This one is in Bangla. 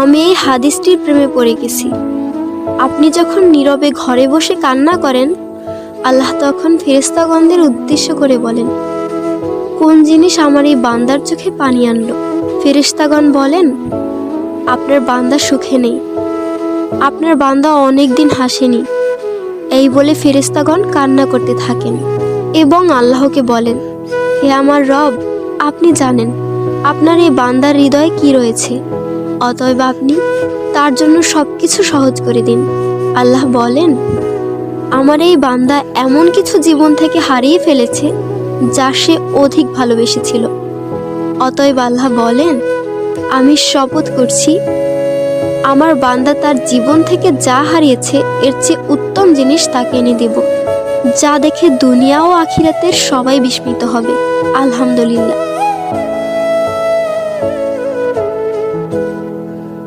আমি এই হাদিসটির প্রেমে পড়ে গেছি। আপনি যখন নীরবে ঘরে বসে কান্না করেন, আল্লাহ তখন ফেরেশতাগণদের উদ্দেশ্য করে বলেন, কোন জিনিস আমার এই বান্দার চোখে পানি আনলো? ফেরেশতাগণ বলেন, আপনার বান্দা সুখে নেই, আপনার বান্দা অনেক দিন হাসেনি। এই বলে ফেরেশতাগণ কান্না করতে থাকেন এবং আল্লাহকে বলেন, হে আমার রব, আপনি জানেন আপনার এই বান্দার হৃদয়ে কি রয়েছে, অতএব আপনি তার জন্য সবকিছু সহজ করে দিন। আল্লাহ বলেন, আমার এই বান্দা এমন কিছু জীবন থেকে হারিয়ে ফেলেছে যা সে অধিক ভালোবেসেছিল। অতএব আল্লাহ বলেন, আমি শপথ করছি, আমার বান্দা তার জীবন থেকে যা হারিয়েছে এর চেয়ে উত্তম জিনিস তাকে এনে দেব, যা দেখে দুনিয়া ও আখিরাতের সবাই বিস্মিত হবে। আলহামদুলিল্লাহ।